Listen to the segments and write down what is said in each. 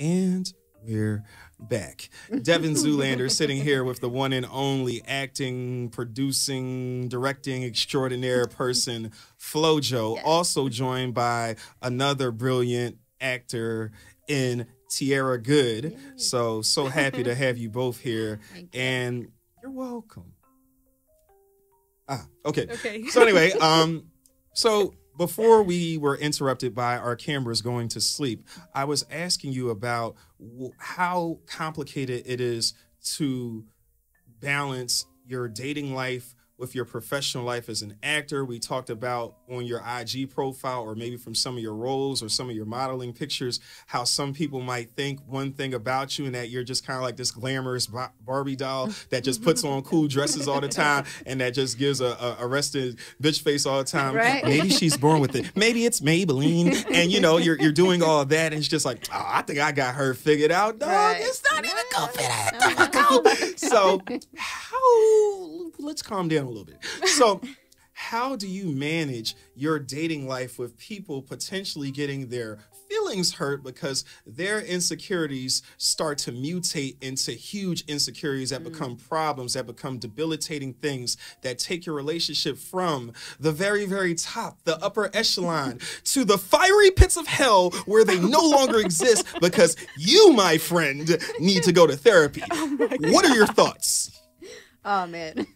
And we're back. Devin Zoolander sitting here with the one and only acting, producing, directing extraordinaire person, Flojo, also joined by another brilliant actor in Tierra Goode. So happy to have you both here. And you're welcome. Okay. So anyway, so before we were interrupted by our cameras going to sleep, I was asking you about how complicated it is to balance your dating life with your professional life as an actor. We talked about on your IG profile, or maybe from some of your roles or some of your modeling pictures, how some people might think one thing about you and that you're just kind of like this glamorous Barbie doll that just puts on cool dresses all the time and that just gives a arrested bitch face all the time. Right. Maybe she's born with it. Maybe it's Maybelline. And, you know, you're doing all that and it's just like, oh, I think I got her figured out. Dog, Right. it's not even good for that. So let's calm down a little bit. So how do you manage your dating life with people potentially getting their feelings hurt because their insecurities start to mutate into huge insecurities that become problems, that become debilitating things that take your relationship from the very, very top, the upper echelon, to the fiery pits of hell where they no longer exist because you, my friend, need to go to therapy? What are your thoughts? Oh, man.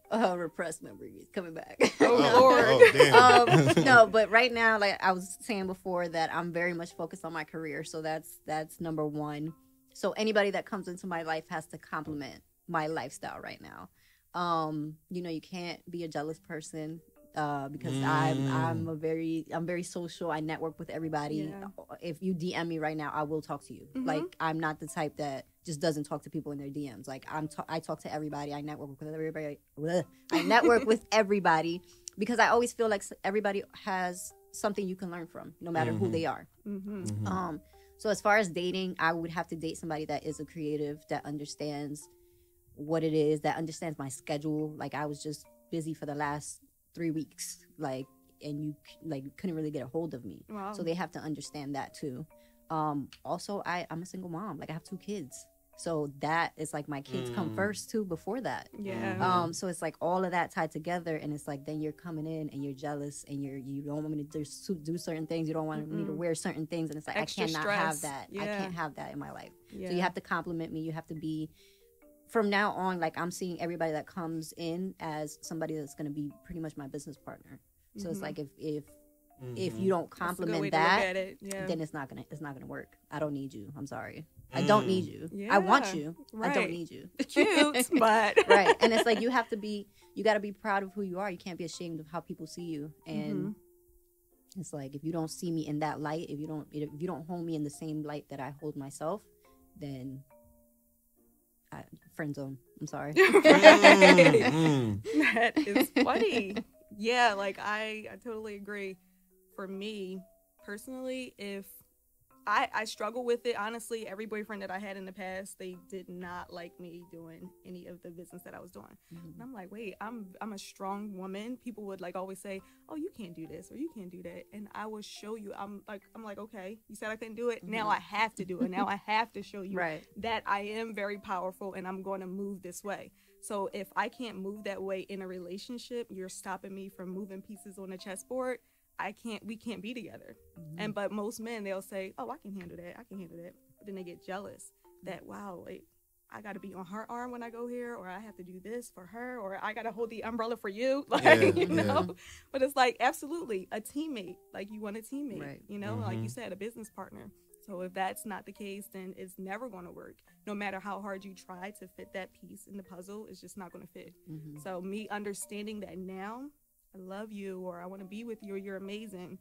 Repressed memories coming back. Oh, damn. No, but right now, like I was saying before, that I'm very much focused on my career. So that's number one. So anybody that comes into my life has to complement my lifestyle right now. You know, you can't be a jealous person. Because I'm very social. I network with everybody. Yeah. If you DM me right now, I will talk to you. Like, I'm not the type that just doesn't talk to people in their DMs. Like, I talk to everybody. I network with everybody. I network with everybody because I always feel like everybody has something you can learn from, no matter who they are. So as far as dating, I would have to date somebody that is a creative, that understands what it is, that understands my schedule. Like, I was just busy for the last 3 weeks, like, and you couldn't really get a hold of me. Wow. So they have to understand that too. Also, I'm a single mom. Like, I have 2 kids, so that is like my kids come first too before that. Yeah. So it's like all of that tied together, and it's like then you're coming in and you're jealous and you don't want me to do certain things. You don't want me to wear certain things, and it's like Extra I cannot stress. have that. Yeah. I can't have that in my life. Yeah. So you have to compliment me. You have to be. From now on, like, I'm seeing everybody that comes in as somebody that's going to be pretty much my business partner. So it's like if you don't compliment that, then it's not gonna work. I don't need you. I'm sorry. I don't need you. Yeah. I want you. Right. I don't need you. Cute, but Right. And it's like you got to be proud of who you are. You can't be ashamed of how people see you. And it's like if you don't see me in that light, if you don't hold me in the same light that I hold myself, then friend zone. I'm sorry. That is funny. Yeah, like I totally agree. For me personally, if I struggle with it, honestly, every boyfriend that I had in the past, they did not like me doing any of the business that I was doing. And I'm like, wait, I'm a strong woman. People would like always say, oh, you can't do this or you can't do that. And I will show you. I'm like, okay, you said I couldn't do it. Now I have to do it. Now I have to show you that I am very powerful and I'm going to move this way. So if I can't move that way in a relationship, you're stopping me from moving pieces on a chessboard. We can't be together. But most men, they'll say, oh, I can handle that. But then they get jealous that, wow, like, I got to be on her arm when I go here, or I have to do this for her, or I got to hold the umbrella for you. Like, you know, but it's like, absolutely a teammate. Like, you want a teammate, you know, like you said, a business partner. So if that's not the case, then it's never going to work. No matter how hard you try to fit that piece in the puzzle, it's just not going to fit. So me understanding that now, I love you, or I want to be with you, or you're amazing,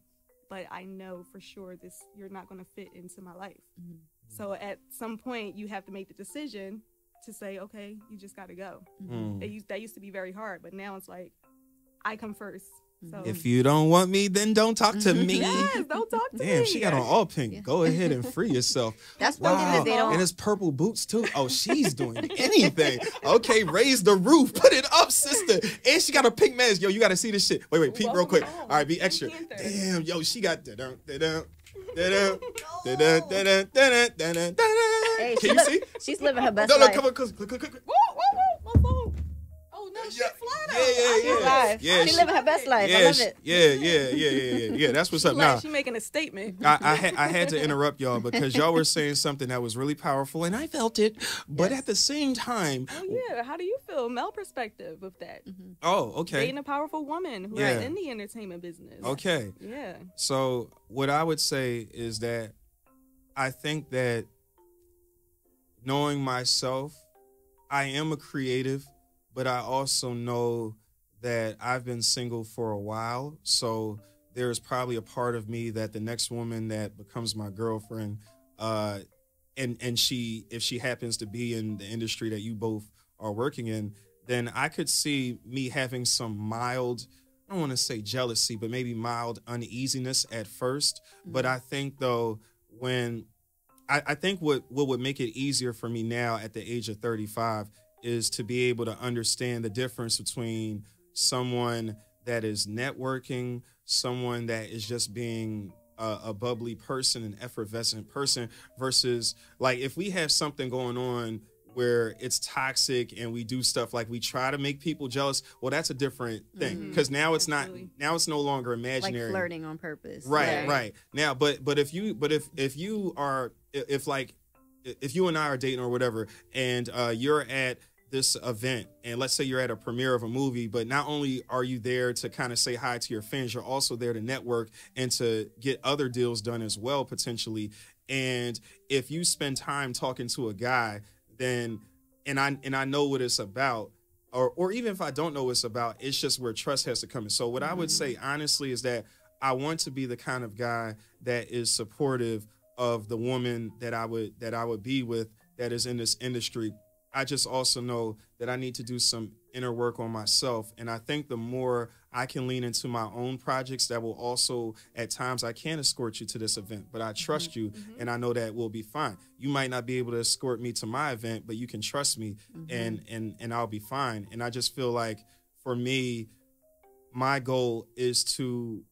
but I know for sure you're not going to fit into my life. So at some point you have to make the decision to say, okay, you just got to go. That used to be very hard, but now it's like, I come first. So if you don't want me, then don't talk to me. Yes, don't talk to me. Damn, she got on all pink. Go ahead and free yourself. That's one thing that they don't. And it's purple boots too. Oh, she's doing anything. Okay, raise the roof. Put it up, sister. And she got a pink mask. Yo, you got to see this shit. Wait, peek real quick. All right, be extra. Damn, yo, she got da-dum. Da-da, da-da, da-da, da-da, da-da, da-da. Hey, Can you see? She's living her best No, life. come on, click. Whoa, my phone. Oh no, she's flying out. She's live. Yeah, She's living her best life. I love it. Yeah. That's what's up. Now, She's making a statement. I had to interrupt y'all because y'all were saying something that was really powerful, and I felt it. But at the same time, Oh yeah, how do you feel, male perspective of that? oh, okay, Dating a powerful woman who Yeah. is in the entertainment business. okay. Yeah. So what I would say is that I think that knowing myself, I am a creative, but I also know that I've been single for a while. So there's probably a part of me that the next woman that becomes my girlfriend, and she, if she happens to be in the industry that you both are working in, then I could see me having some mild, I don't want to say jealousy, but maybe mild uneasiness at first. But I think though, when I think what would make it easier for me now at the age of 35 is to be able to understand the difference between someone that is networking, someone that is just being a bubbly person, an effervescent person, versus like if we have something going on where it's toxic and we do stuff like we try to make people jealous, well, that's a different thing because now it's Absolutely. now it's no longer imaginary. Like flirting on purpose. Right, Yeah. right. Now, but if you and I are dating or whatever, and you're at this event, and let's say you're at a premiere of a movie, but not only are you there to kind of say hi to your fans, you're also there to network and to get other deals done as well, potentially. And if you spend time talking to a guy, then and I know what it's about, or even if I don't know what it's about, it's just where trust has to come in. So what I would say honestly is that I want to be the kind of guy that is supportive of the woman that I would be with that is in this industry. I just also know that I need to do some inner work on myself. And I think the more I can lean into my own projects, that will also, at times, I can escort you to this event, but I trust you and I know that we'll be fine. You might not be able to escort me to my event, but you can trust me and I'll be fine. And I just feel like for me, my goal is to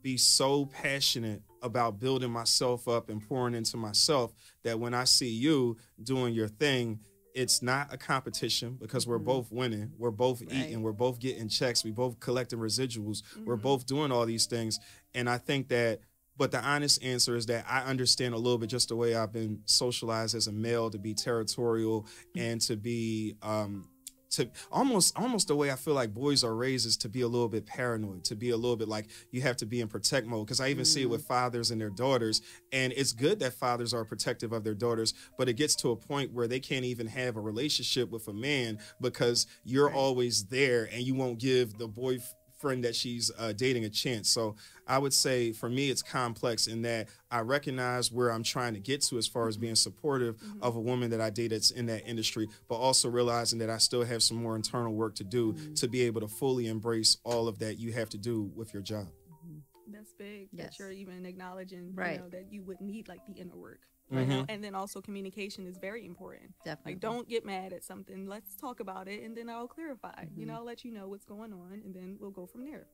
be so passionate about building myself up and pouring into myself that when I see you doing your thing, it's not a competition because we're both winning. We're both eating. We're both getting checks. We both collecting residuals. We're both doing all these things. And I think that, but the honest answer is that I understand a little bit just the way I've been socialized as a male to be territorial and to be, to almost the way I feel like boys are raised is to be a little bit paranoid, to be a little bit like you have to be in protect mode. Because I even see it with fathers and their daughters. And it's good that fathers are protective of their daughters, but it gets to a point where they can't even have a relationship with a man because you're always there and you won't give the boyfriend that she's dating a chance. So I would say for me, it's complex in that I recognize where I'm trying to get to as far as being supportive of a woman that I date that's in that industry, but also realizing that I still have some more internal work to do to be able to fully embrace all of that you have to do with your job. That's big. Yes. That you're even acknowledging, Right. you know, that you would need like the inner work. Right now. And then also communication is very important. Definitely. Like, don't get mad at something. Let's talk about it, and then I'll clarify. You know, I'll let you know what's going on, and then we'll go from there.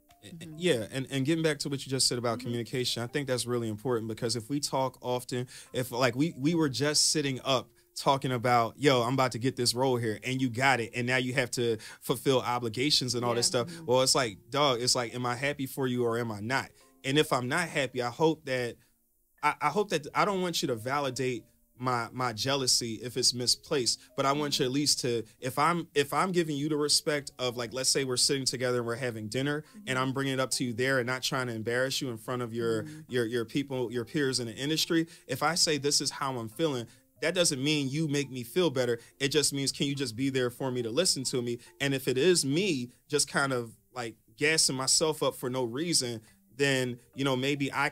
Yeah, and getting back to what you just said about communication, I think that's really important because if we talk often, if like we were just sitting up talking about, yo, I'm about to get this role here and you got it and now you have to fulfill obligations and all this stuff. Well, it's like, dog, it's like, am I happy for you or am I not? And if I'm not happy, I hope that I don't want you to validate my jealousy if it's misplaced, but I want you at least to, if I'm giving you the respect of, like, let's say we're sitting together and we're having dinner and I'm bringing it up to you there and not trying to embarrass you in front of your people, your peers in the industry. If I say this is how I'm feeling, that doesn't mean you make me feel better. It just means, can you just be there for me to listen to me? And if it is me just kind of like gassing myself up for no reason, then, you know, maybe I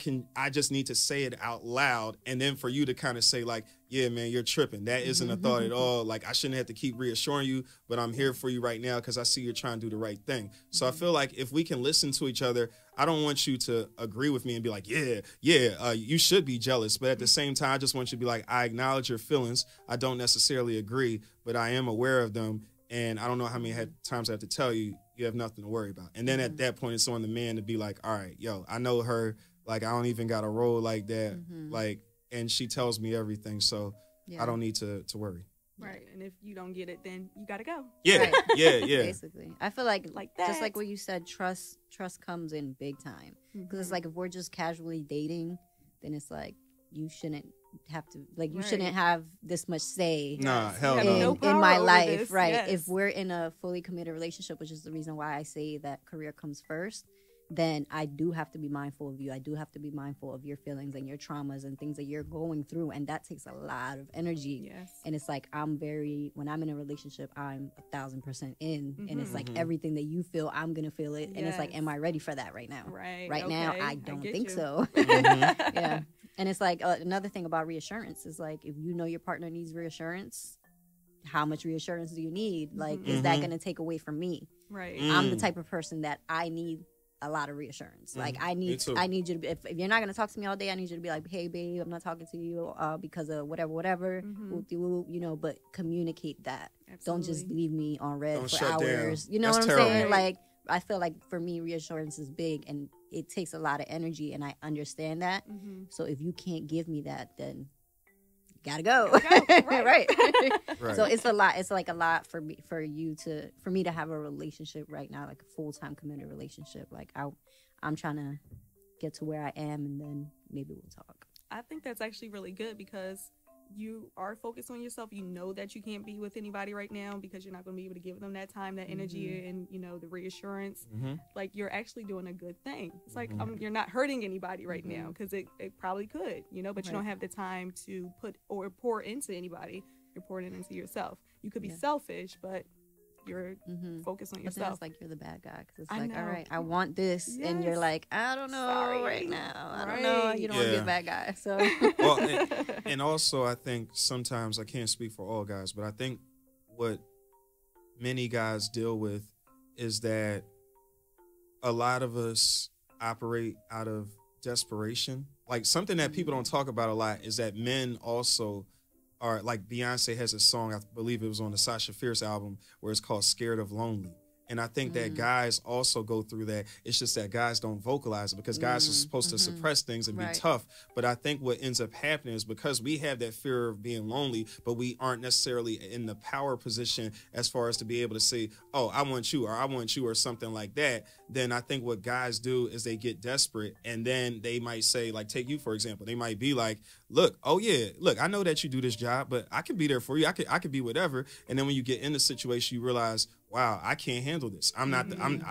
just need to say it out loud. And then for you to kind of say like, yeah, man, you're tripping. That isn't a thought at all. Like, I shouldn't have to keep reassuring you, but I'm here for you right now because I see you're trying to do the right thing. So I feel like if we can listen to each other, I don't want you to agree with me and be like, you should be jealous. But at the same time, I just want you to be like, I acknowledge your feelings. I don't necessarily agree, but I am aware of them. And I don't know how many times I have to tell you, you have nothing to worry about. And then at that point, it's on the man to be like, all right, yo, I know her. Like, I don't even got a role like that. Like, and she tells me everything, so I don't need to worry. Right, and if you don't get it, then you gotta go. Yeah, right. yeah. Basically, I feel like that. just like what you said, trust comes in big time. Because it's like if we're just casually dating, then it's like you shouldn't have to, like, you shouldn't have this much say. Nah, hell no. In my life, this. right? Yes. If we're in a fully committed relationship, which is the reason why I say that career comes first, then I do have to be mindful of you. I do have to be mindful of your feelings and your traumas and things that you're going through, and that takes a lot of energy. Yes. And it's like when I'm in a relationship, I'm 1,000% in, and it's like everything that you feel, I'm gonna feel it, and it's like, am I ready for that right now? Right now, I don't think so. Yeah. And it's like another thing about reassurance is like, if you know your partner needs reassurance, how much reassurance do you need? Like, is that gonna take away from me? Right. I'm the type of person that I need a lot of reassurance. Like, I need you to be, if you're not going to talk to me all day, I need you to be like, hey babe, I'm not talking to you because of whatever, you know, but communicate that. Absolutely. Don't just leave me on red for hours. Down. You know That's what I'm terrible. saying? Like, I feel like for me, reassurance is big, and it takes a lot of energy, and I understand that. So if you can't give me that, then you gotta go. Right. Right. So it's a lot. It's like a lot for me to have a relationship right now, like a full-time committed relationship. Like I'm trying to get to where I am, and then maybe we'll talk. I think that's actually really good because you are focused on yourself. You know that you can't be with anybody right now because you're not going to be able to give them that time, that energy, and, you know, the reassurance. Like, you're actually doing a good thing. It's like you're not hurting anybody right now, because it probably could, you know, but you don't have the time to put or pour into anybody. You're pouring it into yourself. You could be selfish, but you're focused on But then yourself. it's like you're the bad guy, because it's I like, know. all right, I want this, and you're like, I don't know. Sorry. Right now. I don't know. You don't want to be a bad guy. So Well, and also I think sometimes, I can't speak for all guys, but I think what many guys deal with is that a lot of us operate out of desperation. Like, something that people don't talk about a lot is that men also are, like, Beyonce has a song, I believe it was on the Sasha Fierce album, where it's called Scared of Lonely. And I think that guys also go through that. It's just that guys don't vocalize it, because guys are supposed to suppress things and be tough. But I think what ends up happening is, because we have that fear of being lonely, but we aren't necessarily in the power position as far as to be able to say, oh, I want you, or I want you, or something like that. Then I think what guys do is they get desperate, and then they might say, like, take you, for example. They might be like, look, oh yeah, look, I know that you do this job, but I can be there for you. I could be whatever. And then when you get in the situation, you realize, wow, I can't handle this. I'm not, I'm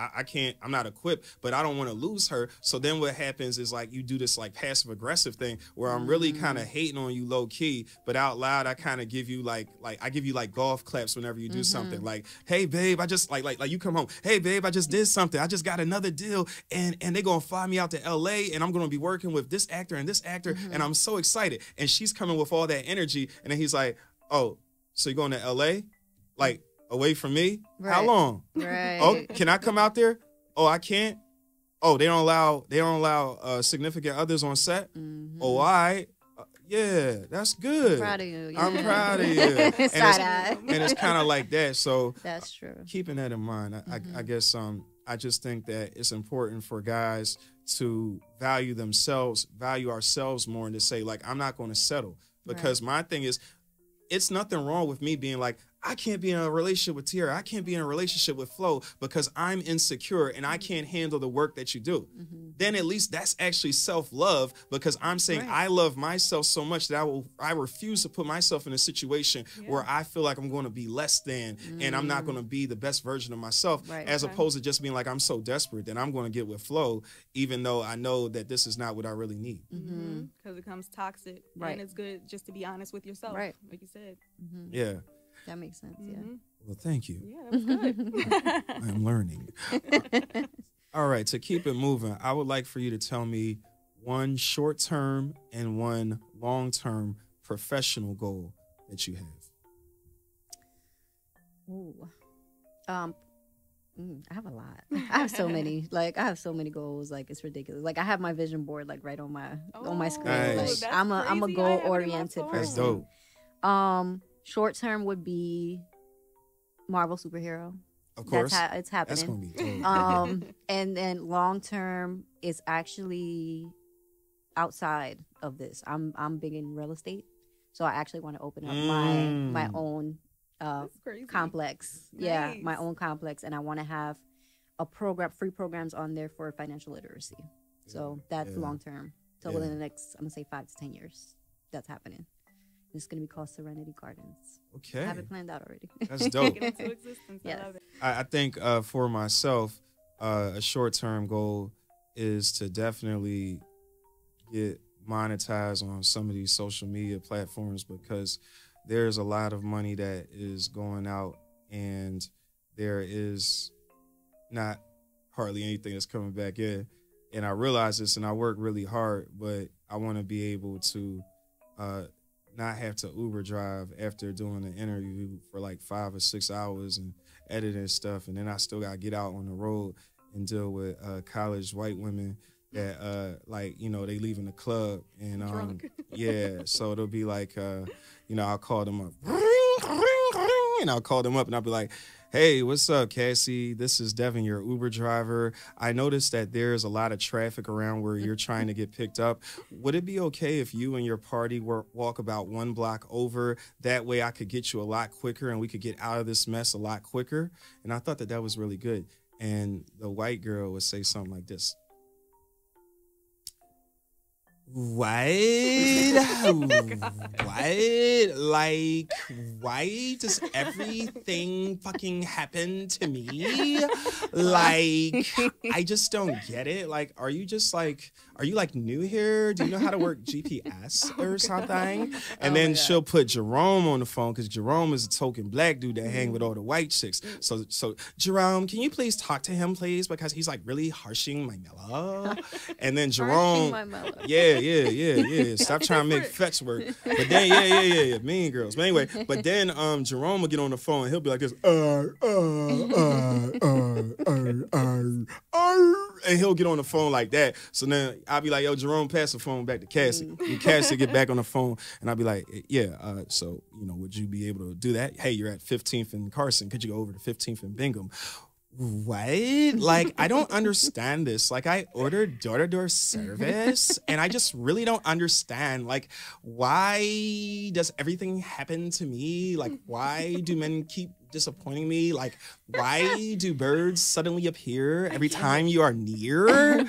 not equipped, but I don't want to lose her. So then what happens is, like, you do this, like, passive aggressive thing where I'm really kind of hating on you low key, but out loud, I kind of give you like I give you like golf claps whenever you do something, like, hey babe, I just like you come home. Hey babe, I just did something. I just got another deal, and they're going to fly me out to LA, and I'm going to be working with this actor and this actor. And I'm so excited. And she's coming with all that energy. And then he's like, oh, so you're going to LA? Like, away from me? How long? Oh, can I come out there? Oh, I can't. Oh, they don't allow significant others on set. Oh, all right. Yeah, that's good. I'm proud of you. I'm proud of you. And it's kind of like that. So that's true. Keeping that in mind, I guess I just think that it's important for guys to value themselves, value ourselves more, and to say, like, I'm not going to settle. Because my thing is, it's nothing wrong with me being like, I can't be in a relationship with Tierra. I can't be in a relationship with Flo because I'm insecure and I can't handle the work that you do. Then at least that's actually self-love, because I'm saying I love myself so much that I refuse to put myself in a situation where I feel like I'm going to be less than and I'm not going to be the best version of myself, as opposed to just being like, I'm so desperate that I'm going to get with Flo, even though I know that this is not what I really need. Because it becomes toxic. And it's good just to be honest with yourself, like you said. Yeah. That makes sense, Well, thank you. Yeah, that was good. I'm learning. All right, to keep it moving, I would like for you to tell me one short-term and one long-term professional goal that you have. Ooh. I have a lot. I have so many. Like, I have so many goals. Like, it's ridiculous. Like, I have my vision board, like, right on my screen. Nice. Like, I'm a goal-oriented person. That's dope. Short term would be Marvel superhero. Of course. It's happening. That's gonna be dope. And then long term is actually outside of this. I'm big in real estate, so I actually want to open up my own complex. Nice. Yeah, my own complex, and I want to have free programs on there for financial literacy. So that's long term. So within the next, I'm gonna say 5 to 10 years, that's happening. It's gonna be called Serenity Gardens. Okay, I have it planned out already. That's dope. Get into existence. Yes. I love it. I think for myself, a short-term goal is to definitely get monetized on some of these social media platforms, because there's a lot of money that is going out and there is not hardly anything that's coming back in. And I realize this, and I work really hard, but I want to be able to not have to Uber drive after doing an interview for like 5 or 6 hours and editing stuff, and then I still gotta get out on the road and deal with college white women that like, you know, they leaving the club and Drunk. yeah, so it'll be like you know, I'll call them up and I'll call them up and I'll be like, hey, what's up, Cassie? This is Devin, your Uber driver. I noticed that there's a lot of traffic around where you're trying to get picked up. Would it be okay if you and your party walk about 1 block over? That way I could get you a lot quicker and we could get out of this mess a lot quicker. And I thought that that was really good. And the white girl would say something like this. What? What? Like, why does everything fucking happen to me? Like, I just don't get it. Like, are you like new here? Do you know how to work GPS or something? And then she'll put Jerome on the phone, because Jerome is a token black dude that hang with all the white chicks. So Jerome, can you please talk to him, please? Because he's like really harshing my mellow. And then Jerome, yeah. Stop trying to make fetch work. But then, yeah. Mean girls. But anyway, but then Jerome will get on the phone and he'll be like this, and he'll get on the phone like that. So then I'll be like, yo, Jerome, pass the phone back to Cassie. And Cassie get back on the phone, and I'll be like, yeah, so, you know, would you be able to do that? Hey, you're at 15th and Carson. Could you go over to 15th and Bingham? What? Like, I don't understand this. Like, I ordered door-to-door service, and I just really don't understand. Like, why does everything happen to me? Like, why do men keep disappointing me? Like, why do birds suddenly appear every time you are near?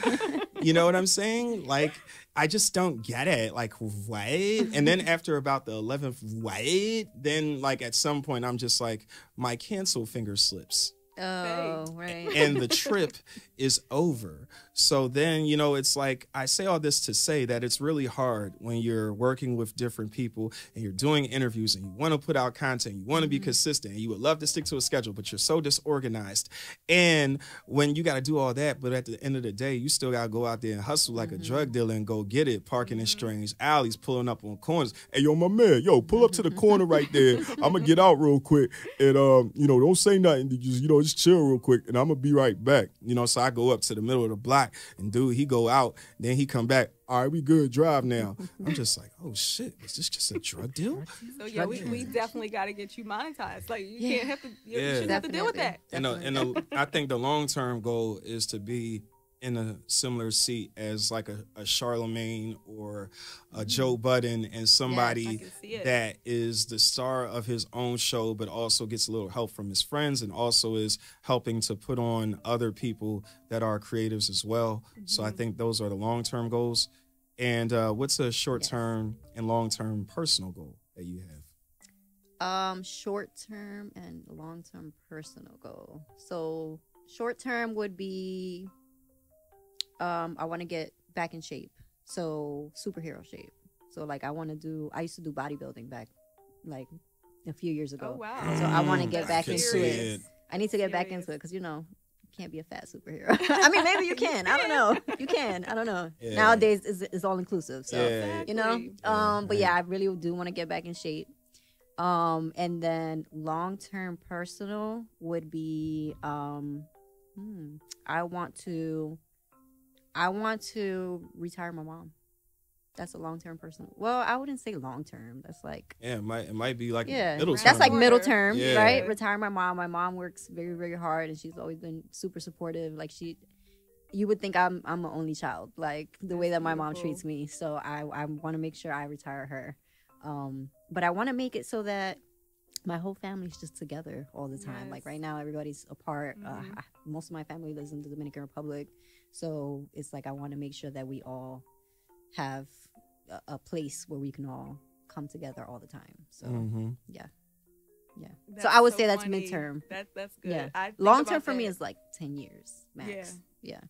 You know what I'm saying? Like, I just don't get it. Like, what? And then after about the 11th, what? Then, like, at some point, I'm just like, my cancel finger slips. Oh, right. And the trip is over. So then, you know, it's like, I say all this to say that it's really hard when you're working with different people and you're doing interviews and you want to put out content, you want to be consistent, and you would love to stick to a schedule, but you're so disorganized. And when you got to do all that, but at the end of the day, you still got to go out there and hustle like a drug dealer and go get it, parking in strange alleys, pulling up on corners. Hey, yo, my man, yo, pull up to the corner right there. I'm going to get out real quick. And, you know, don't say nothing. Just, you know, just chill real quick, and I'm going to be right back. You know, so I go up to the middle of the block, and dude, he go out, then he come back. All right, we good, drive now. I'm just like, oh shit, is this just a drug deal? So yeah, we definitely got to get you monetized. Like, you can't have to, you shouldn't have to deal with that. And I think the long-term goal is to be in a similar seat as like a Charlemagne or a Joe Budden, and somebody that is the star of his own show, but also gets a little help from his friends, and also is helping to put on other people that are creatives as well. So I think those are the long-term goals. And what's a short-term and long-term personal goal that you have? Short-term and long-term personal goal. So short-term would be, I want to get back in shape. So superhero shape. So like I used to do bodybuilding back like a few years ago. Oh, wow. So I want to get back into it. I need to get back into it because, you know, you can't be a fat superhero. I mean, maybe you can. I don't know. You can. I don't know. Yeah. Nowadays, it's all inclusive. So, you know. But yeah, I really do want to get back in shape. And then long-term personal would be, I want to retire my mom. That's a long-term personal. Well, I wouldn't say long-term. That's like, it might be like middle term. That's like middle term, right? Retire my mom. My mom works very, very hard, and she's always been super supportive. Like you would think I'm an only child, like the way that my mom beautiful. treats me. So I want to make sure I retire her. But I want to make it so that my whole family's just together all the time. Yes. Like right now, everybody's apart. Most of my family lives in the Dominican Republic. So it's like I want to make sure that we all have a place where we can all come together all the time. So yeah. That's so I would say funny. that's midterm. That's good. Yeah. I think Long term about for me that. is like 10 years max. Yeah.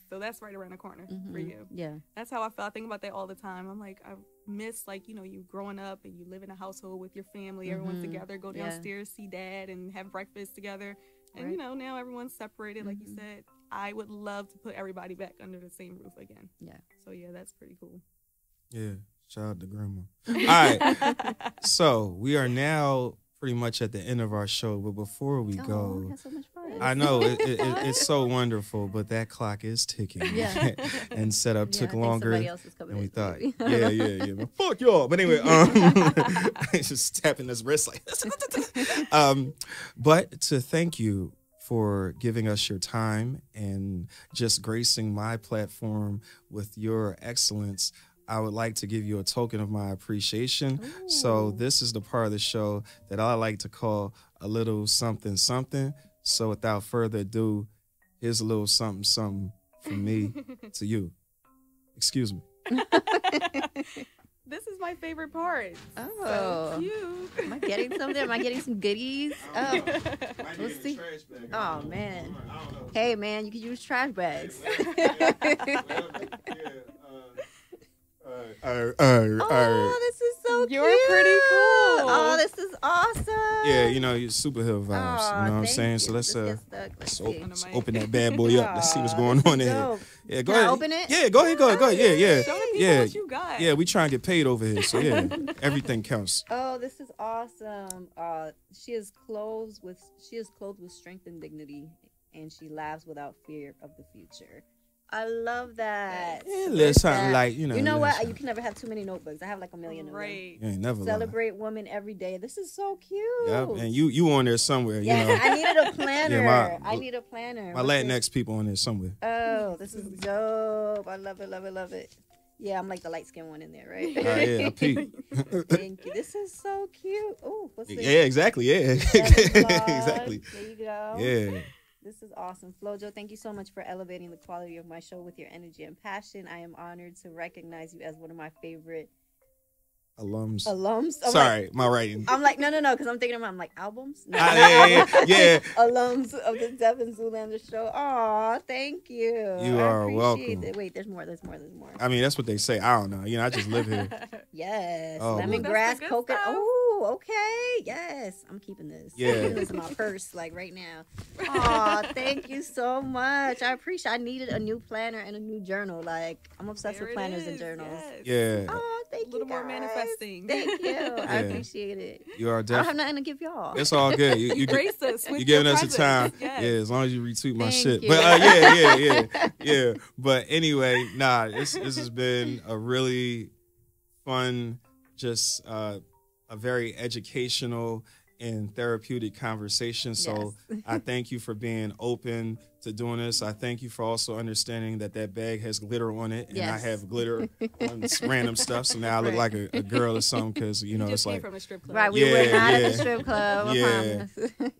So that's right around the corner for you. Yeah. That's how I feel. I think about that all the time. I'm like, I miss, like, you know, you growing up and you live in a household with your family, everyone's together, go downstairs, see dad, and have breakfast together. And, you know, now everyone's separated, like you said. I would love to put everybody back under the same roof again. Yeah. So, yeah, that's pretty cool. Yeah. Shout out to grandma. All right. So we are now pretty much at the end of our show, but before we go, I had so much fun. I know it's so wonderful, but that clock is ticking. Yeah. And setup took longer than we thought. Yeah. Well, fuck y'all. But anyway, just tapping his wrist like this. But to thank you for giving us your time and just gracing my platform with your excellence, I would like to give you a token of my appreciation. Ooh. So this is the part of the show that I like to call a little something something. So without further ado, here's a little something something from me to you. Excuse me. This is my favorite part. Oh. So cute. Am I getting something? Am I getting some goodies? Oh. Let's see. Oh, man. Hey, man, you can use trash bags. Oh, this is so cute. You're pretty cool. Oh, this is awesome. Yeah, you know, superhero vibes. Oh, you know what I'm thank saying? you. So let's Let's get stuck. let's open that bad boy up. Let's see what's going on in here. dope. Yeah, go Can I ahead. open it? Yeah, go ahead. Yeah. Show the people Yeah. what you got. Yeah, we trying to get paid over here. So yeah, everything counts. Oh, this is awesome. She is clothed with strength and dignity, and she laughs without fear of the future. I love that. Yeah, little something like, you know. You know little what? something. You can never have too many notebooks. I have like a million of them. Right. You ain't never lying. Celebrate women every day. This is so cute. Yep, and you on there somewhere, Yeah, you know. I needed a planner. Yeah, I need a planner. My What's Latinx people on there somewhere. Oh, this is dope. I love it. Yeah, I'm like the light skinned one in there, right? Yeah, I peep. Thank you. This is so cute. Oh, what's this? Yeah, exactly. Yeah, Seven blood. exactly. There you go. Yeah. This is awesome. Flojo, thank you so much for elevating the quality of my show with your energy and passion. I am honored to recognize you as one of my favorite Alums. alums. Sorry, my writing. I'm like, no, because I'm thinking about, I'm like, albums? No, Yeah. alums of the Devin Zoolander show. Aw, thank you. You I are appreciate welcome. it. Wait, there's more. I mean, that's what they say. I don't know. You know, I just live here. Yes. Oh, Lemongrass, that's the good coconut. stuff. Oh, okay. Yes. I'm keeping this. Yeah. I'm keeping this in my purse, like right now. Aw, thank you so much. I appreciate I needed a new planner and a new journal. Like, I'm obsessed There with it planners and is, journals. yes. Yeah, Oh, thank you. A little more guys. manifesting. Thank you. I Yeah. appreciate it. you are I don't have definitely. nothing to give y'all. It's all good. You Grace us with you giving your us the time. presence. Yes. Yeah, as long as you retweet my Thank shit. you. But yeah. But anyway, this has been a really fun, just a very educational and therapeutic conversation. So Yes. I thank you for being open to doing this. I thank you for also understanding that bag has glitter on it, and I Yes. have glitter on random stuff. So now I look like a girl or something because You it's just came like from a strip club. Right, we were Yeah, not at yeah. the strip club. I Yeah.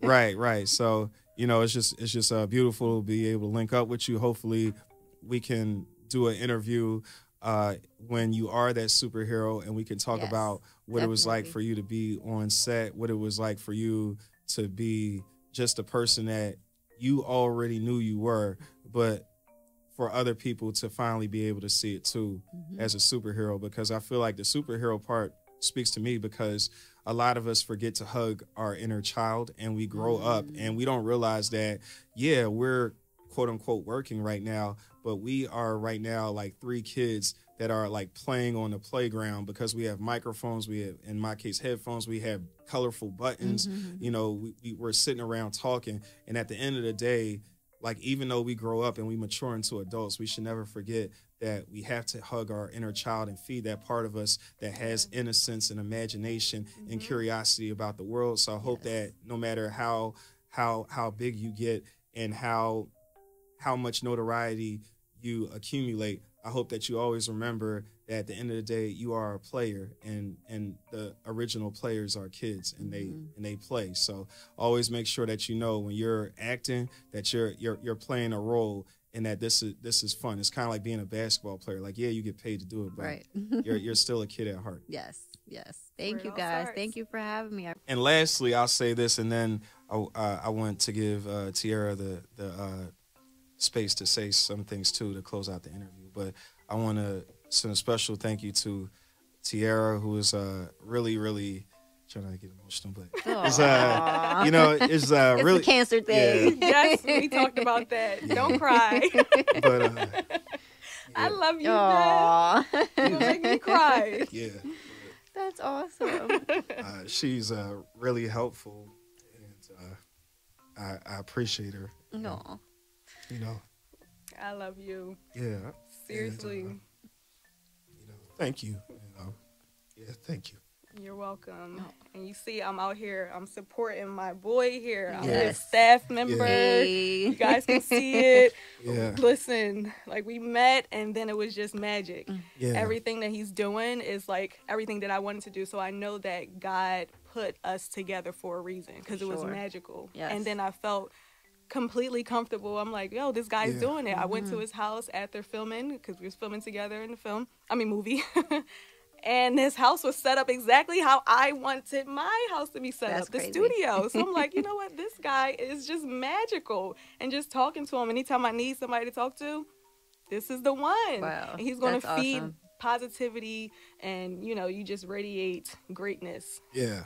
promise. right. So it's just beautiful to be able to link up with you. Hopefully, we can do an interview when you are that superhero, and we can talk Yes, about what it was like definitely. for you to be on set, what it was like for you to be just a person that you already knew you were, but for other people to finally be able to see it too as a superhero, because I feel like the superhero part speaks to me because a lot of us forget to hug our inner child, and we grow up and we don't realize that, yeah, we're quote unquote working right now, but we are right now like 3 kids that are like playing on the playground because we have microphones, we have, in my case, headphones, we have colorful buttons, we're sitting around talking. And at the end of the day, like, even though we grow up and we mature into adults, we should never forget that we have to hug our inner child and feed that part of us that has innocence and imagination and curiosity about the world. So I hope that no matter how big you get and how how much notoriety you accumulate, I hope that you always remember that at the end of the day, you are a player, and the original players are kids, and they play. So always make sure that you know when you're acting that you're playing a role, and that this is fun. It's kind of like being a basketball player. Like, yeah, you get paid to do it, but Right. you're still a kid at heart. Yes. Thank you, guys. Thank you for having me. And lastly, I'll say this, and then I want to give Tierra the space to say some things too to close out the interview. But I want to send a special thank you to Tierra, who is really, really trying not to get emotional, but it's it's really the cancer thing. Yeah. Yes, we talked about that. Don't cry. But I love you, Aww. man. You'll make me cry. yeah, That's awesome. she's really helpful, and I appreciate her. No. You know. I love you. Yeah. Seriously. And, thank you. Yeah, thank you. You're welcome. And you see, I'm out here. I'm supporting my boy here. I'm Yes. his staff member. Hey. You guys can see it. Yeah. Listen, like we met, and then it was just magic. Yeah. Everything that he's doing is like everything that I wanted to do. So I know that God put us together for a reason, because it was Sure. magical. Yes. And then I felt completely comfortable. I'm like, yo, this guy's Yeah. doing it. I went to his house after filming, because we was filming together in the movie. And his house was set up exactly how I wanted my house to be set That's up, the crazy. studio. So I'm like, you know what? This guy is just magical. And just talking to him, anytime I need somebody to talk to, this is the one. Wow, And he's going to that's feed awesome. positivity, and, you just radiate greatness. Yeah.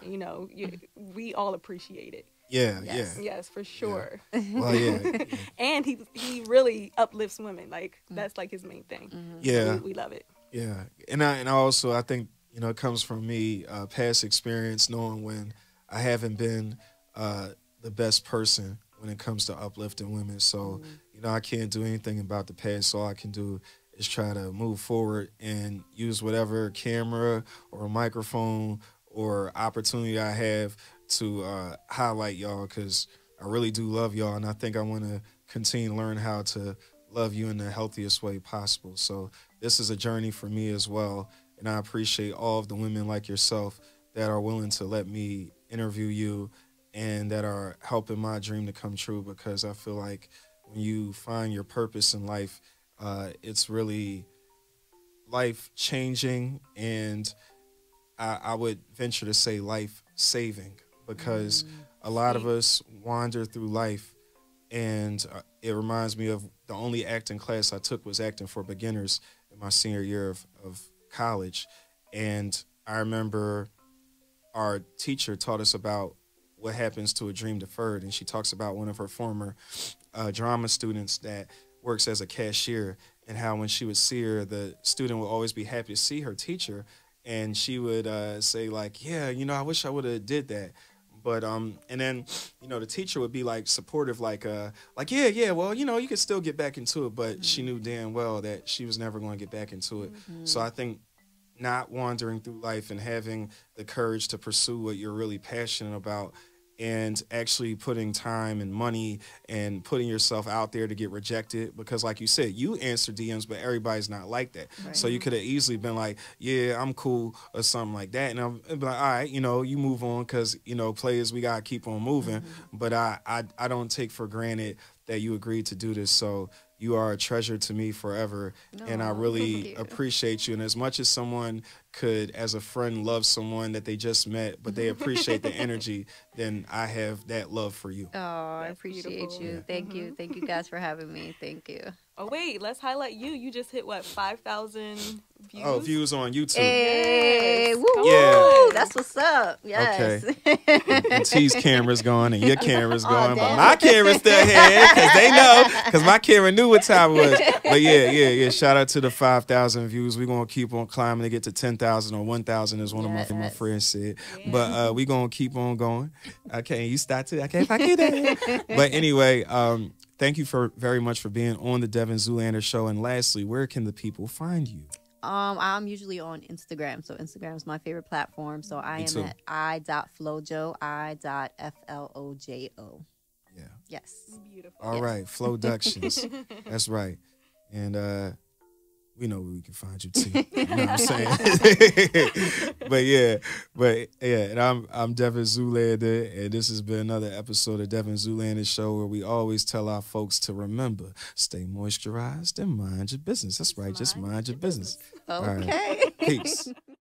We all appreciate it. Yeah. Yes. Yeah. Yes, for sure. Well, yeah. And he really uplifts women. Like, that's like his main thing. Yeah. We love it. Yeah, and I think it comes from me, past experience, knowing when I haven't been the best person when it comes to uplifting women. So I can't do anything about the past. All I can do is try to move forward and use whatever camera or microphone or opportunity I have to highlight y'all, because I really do love y'all, and I think I want to continue to learn how to love you in the healthiest way possible. So this is a journey for me as well, and I appreciate all of the women like yourself that are willing to let me interview you and that are helping my dream to come true, because I feel like when you find your purpose in life, it's really life-changing, and I would venture to say life-saving, because a lot of us wander through life, and it reminds me of the only acting class I took was acting for beginners in my senior year of college. And I remember our teacher taught us about what happens to a dream deferred. And she talks about one of her former drama students that works as a cashier, and how when she would see her, the student would always be happy to see her teacher. And she would say like, yeah, I wish I would have did that. But and then the teacher would be like supportive, like yeah, well, you could still get back into it, but she knew damn well that she was never going to get back into it. So I think not wandering through life and having the courage to pursue what you're really passionate about, and actually putting time and money and putting yourself out there to get rejected, because like you said, you answer DMs, but everybody's not like that. Right. So you could have easily been like, yeah, I'm cool, or something like that. And I'm like, all right, you move on, because, players, we got to keep on moving. But I don't take for granted that you agreed to do this. So you are a treasure to me forever. And I really appreciate you. And as much as someone could, as a friend, love someone that they just met, but they appreciate the energy, then I have that love for you. Oh, I appreciate you. Yeah. Thank you. Thank you guys for having me. Thank you. Oh, wait, let's highlight you. You just hit, 5,000 views? Oh, views on YouTube. Hey, Yes. woo, Come woo. on. That's what's up. Yes. Okay. And T's camera's gone and your camera's gone, but damn. my camera's still here, because they know, because my camera knew what time it was. But yeah. Shout out to the 5,000 views. We're going to keep on climbing to get to 10,000 or 1,000, as one of my friends said. Yeah. But we're going to keep on going. Okay, you start to, okay, if I get that. But anyway, thank you very much for being on the Devin Zoolander Show. And lastly, where can the people find you? I'm usually on Instagram, so Instagram is my favorite platform. So I am at i.flojo, i.flojo. Yeah. Yes. Beautiful. All right, Floductions. That's right. And we know where we can find you too. You know what I'm saying? but yeah, and I'm Devin Zoolander, and this has been another episode of Devin Zoolander Show, where we always tell our folks to remember, stay moisturized and mind your business. That's right, just mind your business. Okay. All right. Peace.